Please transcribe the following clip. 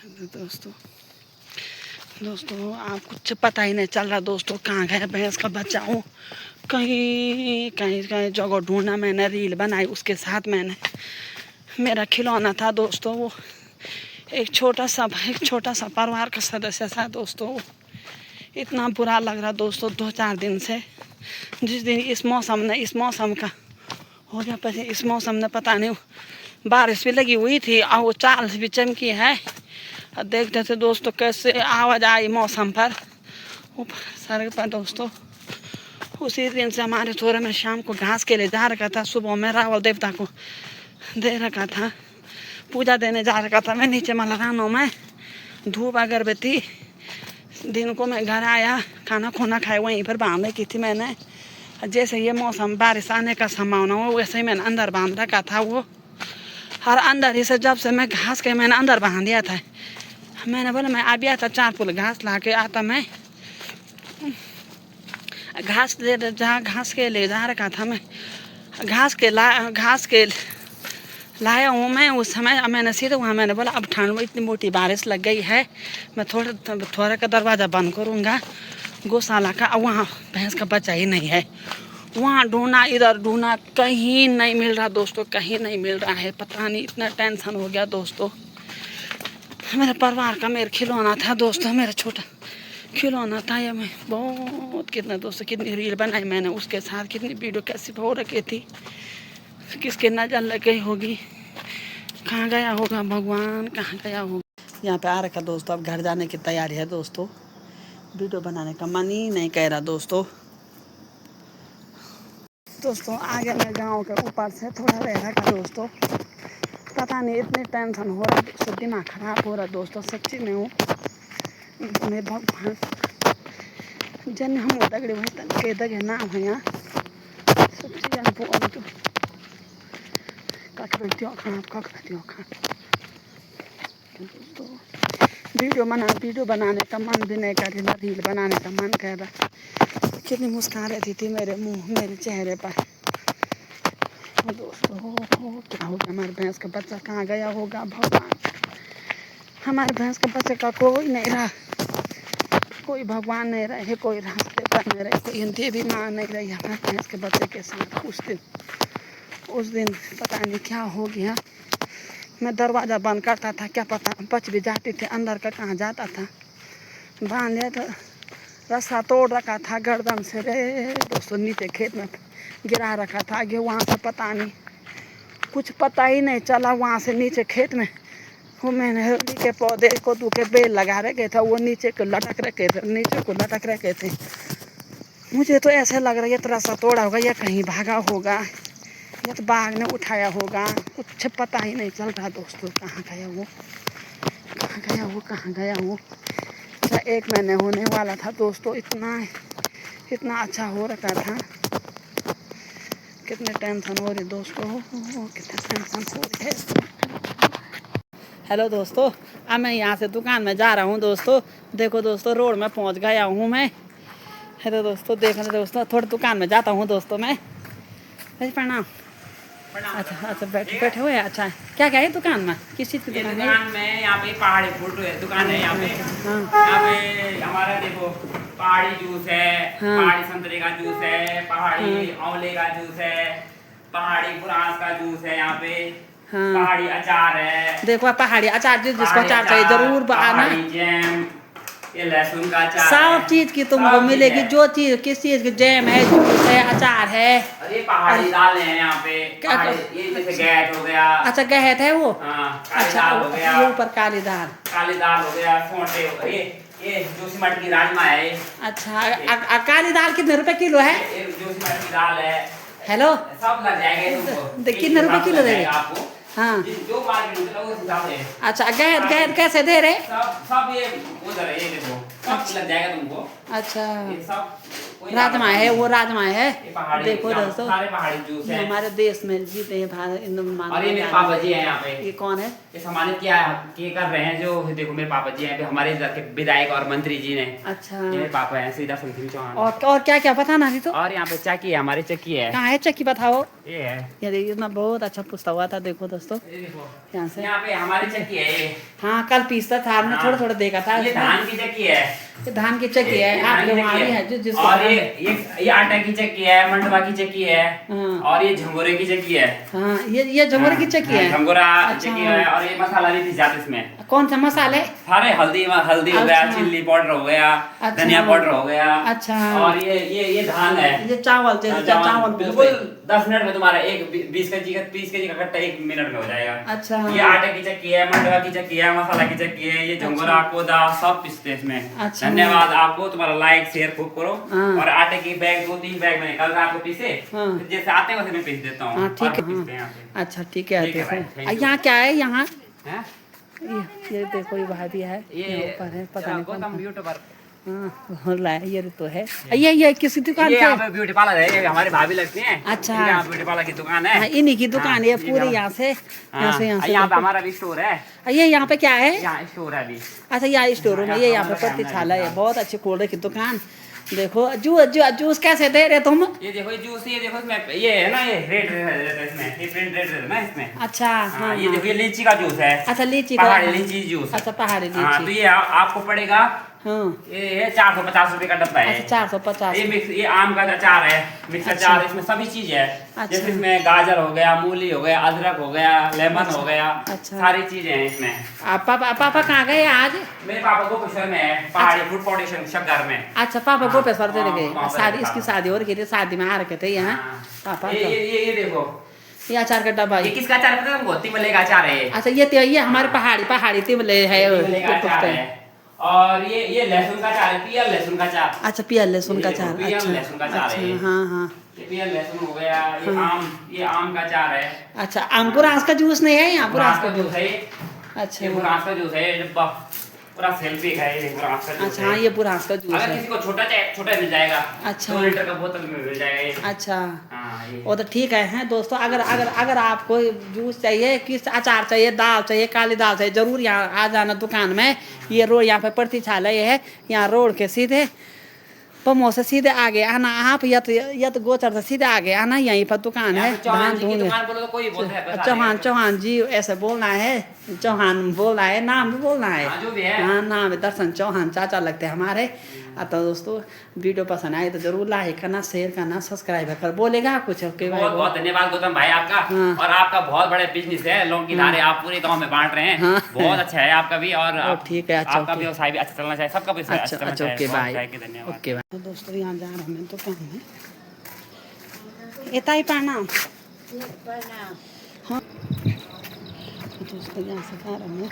दोस्तों दोस्तों आप कुछ पता ही नहीं चल रहा दोस्तों, कहाँ गया भैंस का बच्चा हूँ। कहीं कहीं कहीं जगह ढूंढा, मैंने रील बनाई, उसके साथ मैंने मेरा खिलौना था दोस्तों, वो एक छोटा सा परिवार का सदस्य था दोस्तों। वो इतना बुरा लग रहा दोस्तों 2-4 दिन से। जिस दिन इस मौसम का हो गया, पता इस मौसम ने पता नहीं, बारिश भी लगी हुई थी और वो चाल भी चमकी है। और देखते थे दोस्तों कैसे आवाज़ आई मौसम पर ऊपर सड़क पर दोस्तों। उसी दिन से हमारे थोड़े में शाम को घास के लिए जा रखा था, सुबह में रावल देवता को दे रखा था, पूजा देने जा रखा था मैं नीचे मलरानों में। धूप अगरबत्ती दिन को मैं घर आया, खाना खोना खाए, वहीं पर बांध की थी मैंने। जैसे ये मौसम बारिश आने का संभावना हो वैसे ही मैंने अंदर बांध रखा था वो। और अंदर ही से जब से मैं घास के मैंने अंदर बांध दिया था, मैंने बोला मैं अभी आता 4 पुल घास ला के आता, मैं घास के ले जा रखा था मैं, घास के लाया हूँ मैं। उस समय मैंने सीधे वहाँ मैंने बोला अब ठंड में इतनी मोटी बारिश लग गई है, मैं थोड़ा का दरवाज़ा बंद करूँगा गौशाला का। अब वहाँ भैंस का बच्चा ही नहीं है। वहाँ ढूंढा, इधर ढूंढा, कहीं नहीं मिल रहा दोस्तों, कहीं नहीं मिल रहा है। पता नहीं, इतना टेंशन हो गया दोस्तों। मेरे परिवार का मेरा खिलौना था दोस्तों, मेरा छोटा खिलौना था ये। मैं बहुत कितनी रील बनाई मैंने उसके साथ, कितनी वीडियो कैसे हो रखी थी, किसके नजर लग गई होगी, कहाँ गया होगा भगवान, कहाँ गया होगा। यहाँ पे आ रखा दोस्तों, अब घर जाने की तैयारी है दोस्तों। वीडियो बनाने का मन ही नहीं कह रहा दोस्तों। आगे मैं गांव के ऊपर से थोड़ा रह रखा दोस्तों। पता नहीं इतनी टेंशन हो रहा दोस्तों, दिमाग खराब हो रहा दोस्तों, सच्ची में हूँ। मैं भगवान जन हम दगड़े हुए तन के दगे नाम है यहाँ सच्ची जन बोल तो कख बैठियो खा दोस्तों। वीडियो बनाने का मन भी नहीं कर रहा, रील बनाने का मन कर रहा। कितनी मुस्कान रहती थी मेरे मुंह, मेरे चेहरे पर दोस्तों। क्या हो गया, हमारे भैंस का बच्चा कहाँ गया होगा भगवान। हमारे भैंस का बच्चे का कोई नहीं रहा, कोई भगवान नहीं रहे, कोई रास्ते पर नहीं रहे, कोई देवी माँ नहीं रही हमारे भैंस के बच्चे के साथ। उस दिन पता नहीं क्या हो गया। मैं दरवाज़ा बंद करता था, क्या पता बच भी जाती थी, अंदर का कहाँ जाता था। बांध लिया तो रास्ता तोड़ रखा था गर्दन से रे दोस्तों, नीचे खेत में गिरा रखा था। आगे वहाँ से पता नहीं, कुछ पता ही नहीं चला। वहाँ से नीचे खेत में वो मैंने हल्दी के पौधे कद्दू के बेल लगा रखे थे, वो नीचे को लटक रखे थे। मुझे तो ऐसे लग रहा है ये तो रास्ता तोड़ा होगा, या कहीं भागा होगा, या तो बाघ ने उठाया होगा, कुछ पता ही नहीं चल रहा दोस्तों। कहाँ गया वो। 1 महीने होने वाला था दोस्तों, इतना अच्छा हो रखा था। कितने टेंशन हो रही दोस्तों, कितने टेंशन हो रही है। हेलो दोस्तों, अब मैं यहाँ से दुकान में जा रहा हूँ दोस्तों। देखो दोस्तों, रोड में पहुँच गया हूँ मैं। हेलो दोस्तों, देखो दोस्तों, थोड़ी दुकान में जाता हूँ दोस्तों मैं। प्रणाम। अच्छा बैठे हुए हैं। अच्छा क्या है दुकान में, किस चीज़ की दुकान है? दुकान में यहाँ पे पहाड़ी फ्रूट दुकान है यहाँ पे। यहाँ पे हमारा देखो पहाड़ी जूस है, पहाड़ी संतरे का जूस है, पहाड़ी आंवले का जूस है, पहाड़ी बुरांस का जूस है यहाँ पे। पहाड़ी अचार है, देखो पहाड़ी अचार, जिसको अचार चाहिए जरूर आना। जैम, ये लहसुन का अचार, सब चीज की तुमको मिलेगी, जो चीज किस चीज की जैम है, जूस है, अचार है। अरे पहाड़ी दाल है यहाँ पे, ये जैसे गैत हो गया। अच्छा गहत है वो। अच्छा हो गया, ये ऊपर काली दाल हो गया, सोंटे हो गए। ये जोशीमठ की राजमा है। अच्छा काली दाल कितने रुपए किलो है? जोशीमठ की दाल है। हेलो, सब लग जाएगा तुमको। कितने रुपए किलो दे रहे आपको? हाँ जो मार्केट में चला उस हिसाब से। अच्छा गहत कैसे दे रहे? सब ये उधर है, ये देखो सब लग जाएगा तुमको। अच्छा ये सब राजमा है, वो राजमा है। ये पहाड़ी, देखो यहाँ दोस्तों, सारे पहाड़ी जूस ये है। हमारे देश में जीते हैं भारत और ये मेरे पापा जी हैं यहाँ पे। ये कौन है? ये सम्मानित किया कर रहे हैं जो, देखो मेरे पापा जी हैं हमारे इधर के विधायक और मंत्री जी ने। अच्छा, ये मेरे पापा हैं सीधा सिंह चौहान। और क्या क्या बताना नहीं तो? और यहाँ पे चक्की है, हमारी चक्की है। कहाँ है चक्की, बताओ। ये है, ये देखिए इतना बहुत अच्छा पूछता हुआ था। देखो दोस्तों, ये देखो यहाँ से, यहाँ पे हमारी चक्की है ये। हाँ कल पीसता था, हमने हाँ। थोड़ा थोड़ा देखा था। ये धान की चक्की है। ये धान की चक्की है, ये धान आपके की वहाँ चक्की भी है। है जो जिसको और ये आटा की चक्की है, मंडवा की चक्की है। हाँ। और ये झंगोरे की चक्की है। हाँ, ये झंगोरे की चक्की है। झंगोरा अच्छा। चक्की है। और ये मसाला भी पीस जाते इसमें। कौन सा मसाले? सारे हल्दी हो गया, अच्छा। चिल्ली पाउडर हो गया, अच्छा। धनिया पाउडर हो गया। अच्छा। और ये धान है। ये चावल जैसे चावल बिल्कुल 10 मिनट में तुम्हारा एक 20 kg का कट्टा 1 मिनट में हो जाएगा। अच्छा। ये आटे की चक्की है, मंडवा की चक्की है, मसाला की चक्की है। ये झंगोरा कोदा सब पिसते हैं इसमें। अच्छा। धन्यवाद आपको, तुम्हारा लाइक शेयर खूब करो। हाँ। और आटे की बैग 2-3 बैग मैंने कल रात को पीसे। हाँ। जैसे आते हैं वैसे मैं पीस देता हूँ। हाँ ठीक है, पीसते हैं यहाँ पे। हाँ। अच्छा ठीक है, ठीक है भाई, देखो thank you। यहाँ क्या है, यहाँ हैं? ये देखो, ये भाभी है, ये ऊपर है, पता नहीं कौन गौतम सा। यूट्यूबर। हाँ हो रहा है, ये तो है। ये किसी दुकान ये पे? यहाँ पे ब्यूटी पार्लर है, ये हमारी भाभी लगती हैं। अच्छा। इनके यहाँ ब्यूटी पार्लर की दुकान है। हाँ, इन्हीं की दुकान है, हाँ, पूरी ये यहाँ से यहाँ पे देखो। हमारा भी स्टोर है। ये यहाँ पे क्या है? यहाँ स्टोर है अभी। अच्छा, यहाँ स्टोर रूम है, ये यहाँ पे हमारा प्रतीक्षालय है। हाँ। बहुत अच्छी कोल्ड ड्रिंक की दुकान। देखो जूस कैसे दे रहे तुम? ये देखो ये जूस, ये देखो इसमें ये है ना, ये रेड रहता है इसमें, ये प्रिंट रेड रहता है ना इसमें। अच्छा। हाँ, ये देखो ये लीची का जूस है। अच्छा, लीची का। पहाड़ी लीची जूस। अच्छा, पहाड़ी हाँ, तो लीची। ये आपको पड़ेगा, हाँ। ये 450 रुपए का डब्बा है। अच्छा, 450। ये आम का अचार है, मिक्स अच्छा। अचार, इसमें सभी चीज है। अच्छा। जैसे इसमें गाजर हो गया, मूली हो गया, अदरक हो गया, लेमन अच्छा। हो गया। अच्छा। सारी चीजें हैं इसमें। पापा कहाँ गए आज? मेरे पापा गोपेश्वर में है, पहाड़ी फूड फाउंडेशन शक्कर में। अच्छा, पापा हाँ, गोपेश्वर चले हाँ, गए। वहाँ पे शादी, रहता इसकी हूँ। शादी हो रही थी, शादी में आ रखे थे यहाँ हाँ। पापा। ये देखो, ये अचार का डब्बा। ये किसका अचार पता है तुमको? तिमले का अचार है। अच्छा, ये हमारे पहाड़ी तिमले है। तिमले का अचार है। और ये लहसुन का अचार है, पियल लहसुन का अचार। अच्छा, पियल लहसुन का ये देखो, अचार। पियल अच्छा, लहसुन का अचार अच्छा, है। हाँ हाँ। ये पियल लहसुन हो गया, हाँ। ये आम का अचार है। अच्छा, अंकुरांस का जूस नहीं है यहाँ? बुरांस पुरांस का का जूस है। अच्छा। ये बुरांस का जूस है, डब्बा पूरा सेल्फी है, ये बुरांस का जूस अच्छा, है। हाँ, ये पुरांस का जूस अगर है। किसी को छोटा मिल जाएगा। अच्छा। 2 लीटर का बोतल में मिल जाएगा ये। अच्छा, हाँ, ये। वो तो ठीक है। हैं दोस्तों, अगर आपको जूस चाहिए, किस अचार चाहिए, दाल चाहिए, काली दाल चाहिए, जरूर यहाँ आ जाना दुकान में। ये रोड यहाँ पे प्रतीक्षालय है, यहाँ रोड के सीधे पमो से सीधे आगे आना आप, या तो गोचर से सीधे आगे आना, यहीं पर दुकान है। यहाँ पे चौहान धान जी की धून दुकान बोलो तो कोई बोलता है, बता चौहान देगा। चौहान जी ऐसे बोलना है, चौहान बोलना है, नाम भी बोलना है। हाँ, जो भी है। हाँ, नाम है दर्शन चौहान, चाचा लगते हैं हमारे। तो दोस्तों, वीडियो पसंद आए तो जरूर लाइक करना, शेयर करना, सब्सक्राइब कर। बोलेगा कुछ? ओके भाई, बहुत बहुत धन्यवाद गौतम भाई आपका। हाँ। और आपका बहुत बड़ा बिजनेस है, लौंग की धारे आप पूरे गांव में बांट रहे हैं। हाँ। बहुत अच्छा है आपका भी। और ठीक है, अच्छा, आपका ओके। व्यवसाय भी अच्छा चलना चाहिए, सबका व्यवसाय अच्छा चलना अच्छा, चाहिए। ओके बहुत बाय। थैंक यू, धन्यवाद। Okay bye. तो दोस्तों, यहाँ जा रहे हैं दुकान में। एताई प्रणाम। हाँ, तो दोस्तों यहाँ से जा रहे हैं।